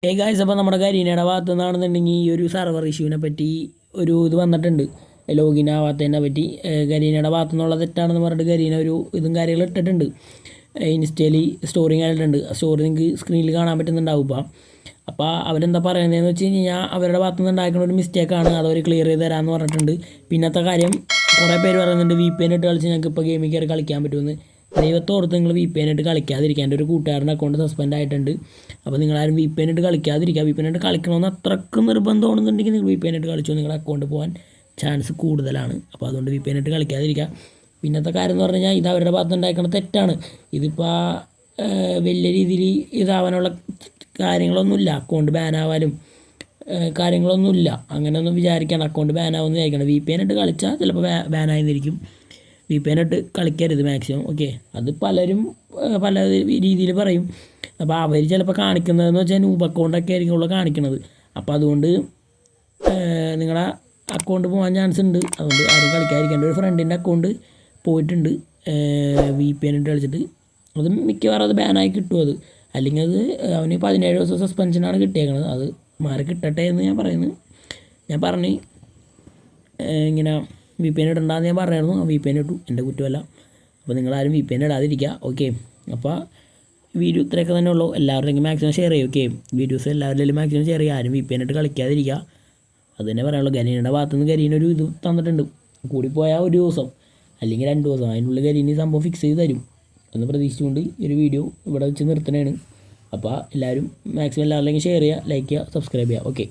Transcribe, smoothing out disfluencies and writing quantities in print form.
Guys, അപ്പോൾ നമ്മുടെ ഗരീനയുടെ ഭാഗത്തു നിന്നാണെന്നുണ്ടെങ്കിൽ ഈ ഒരു സെർവർ ഇഷ്യൂവിനെ പറ്റി ഒരു ഇത് വന്നിട്ടുണ്ട്. ലോഗിൻ ആവാത്തതിനെ പറ്റി ഗരീനയുടെ ഭാഗത്തു നിന്നുള്ള തെറ്റാണെന്ന് പറഞ്ഞിട്ട് ഗരീന ഒരു ഇതും കാര്യങ്ങളും ഇട്ടിട്ടുണ്ട്. ഇൻസ്റ്റയിൽ സ്റ്റോറിങ് ആയിട്ടുണ്ട്. ആ സ്റ്റോറി നിങ്ങൾക്ക് സ്ക്രീനിൽ കാണാൻ പറ്റുന്നുണ്ടാവും. അപ്പോൾ അവരെന്താ പറയുന്നതെന്ന് വെച്ച് കഴിഞ്ഞാൽ അവരുടെ ഭാഗത്തു നിന്ന് ഉണ്ടാക്കുന്ന ഒരു മിസ്റ്റേക്കാണ്, അതവർ ക്ലിയർ ചെയ്ത് തരാമെന്ന് പറഞ്ഞിട്ടുണ്ട്. പിന്നത്തെ കാര്യം, കുറേ പേര് പറയുന്നുണ്ട് VPN ഇട്ട് കളിച്ച് ഞങ്ങൾക്ക് ഇപ്പോൾ ഗെയിമിൽ കയറി കളിക്കാൻ പറ്റുമെന്ന്. ദൈവത്തോർത്ത് നിങ്ങൾ VPN ഇട്ട് കളിക്കാതിരിക്കുക. എൻ്റെ ഒരു കൂട്ടുകാരൻ്റെ അക്കൗണ്ട് സസ്പെൻഡ് ആയിട്ടുണ്ട്. അപ്പോൾ നിങ്ങളാരും VPN ഇട്ട് കളിക്കാതിരിക്കുക. VPN ഇട്ട് കളിക്കണമെന്ന് അത്രയ്ക്ക് നിർബന്ധമാണെന്നുണ്ടെങ്കിൽ നിങ്ങൾ VPN ഇട്ട് കളിച്ചു നിങ്ങളുടെ അക്കൗണ്ട് പോകാൻ ചാൻസ് കൂടുതലാണ്. അപ്പോൾ അതുകൊണ്ട് VPN ഇട്ട് കളിക്കാതിരിക്കുക. പിന്നത്തെ കാര്യം എന്ന് പറഞ്ഞു കഴിഞ്ഞാൽ ഇത് അവരുടെ ഭാഗത്ത് ഉണ്ടാക്കുന്ന തെറ്റാണ്. ഇതിപ്പോൾ വലിയ രീതിയിൽ ഇതാവാനുള്ള കാര്യങ്ങളൊന്നുമില്ല. അക്കൗണ്ട് ബാനാവാനും കാര്യങ്ങളൊന്നുമില്ല. അങ്ങനെയൊന്നും വിചാരിക്കണം. അക്കൗണ്ട് ബാനാവുമെന്ന് വിചാരിക്കണം. VPN ഇട്ട് കളിച്ചാൽ ചിലപ്പോൾ ബാനായിരിക്കും. VPN ഇട്ട് കളിക്കരുത് മാക്സിമം. ഓക്കെ, അത് പലരും പല രീതിയിൽ പറയും. അപ്പോൾ അവർ ചിലപ്പോൾ കാണിക്കുന്നതെന്ന് വെച്ചാൽ നൂബ് അക്കൗണ്ടൊക്കെ ആയിരിക്കും കാണിക്കുന്നത്. അപ്പോൾ അതുകൊണ്ട് നിങ്ങളുടെ അക്കൗണ്ട് പോകാൻ ചാൻസ് ഉണ്ട്. അതുകൊണ്ട് ആരും കളിക്കാതിരിക്കേണ്ട. ഒരു ഫ്രണ്ടിൻ്റെ അക്കൗണ്ട് പോയിട്ടുണ്ട് VPN ഇട്ട് കളിച്ചിട്ട്. അത് മിക്കവാറും അത് ബാനായി കിട്ടും. അത് അല്ലെങ്കിൽ അത് അവന് 17 ദിവസം സസ്പെൻഷനാണ് കിട്ടിയേക്കുന്നത്. അത് മാറി കിട്ടട്ടെ എന്ന് ഞാൻ പറഞ്ഞ് ഇങ്ങനെ VPN ഇടണ്ടെന്ന് ഞാൻ പറഞ്ഞായിരുന്നു. VPN ഇട്ടു, എൻ്റെ കുറ്റമല്ല. അപ്പോൾ നിങ്ങളാരും VPN ഇടാതിരിക്കുക. ഓക്കെ, അപ്പോൾ വീഡിയോ ഇത്രയൊക്കെ തന്നെ ഉള്ളൂ. എല്ലാവരുടെയും മാക്സിമം ഷെയർ ചെയ്യും. ഓക്കെ, വീഡിയോസ് എല്ലാവരുടെയും മാക്സിമം ഷെയർ ചെയ്യുക. ആരും VPN ഇട്ട് കളിക്കാതിരിക്കുക. അത് തന്നെ പറയാനുള്ളൂ. ഗരീനയുടെ ഭാഗത്തുനിന്ന് ഗരീനൊരു ഇത് തന്നിട്ടുണ്ട്. കൂടിപ്പോയാൽ ഒരു ദിവസം അല്ലെങ്കിൽ 2 ദിവസം അതിനുള്ളിൽ ഗരീന സംഭവം ഫിക്സ് ചെയ്ത് തരും എന്ന് പ്രതീക്ഷിച്ചുകൊണ്ട് ഒരു വീഡിയോ ഇവിടെ വെച്ച് നിർത്തണേണ്. അപ്പോൾ എല്ലാവരും മാക്സിമം എല്ലാവരിലേക്കും ഷെയർ ചെയ്യുക, ലൈക്ക് ചെയ്യുക, സബ്സ്ക്രൈബ് ചെയ്യുക. ഓക്കെ.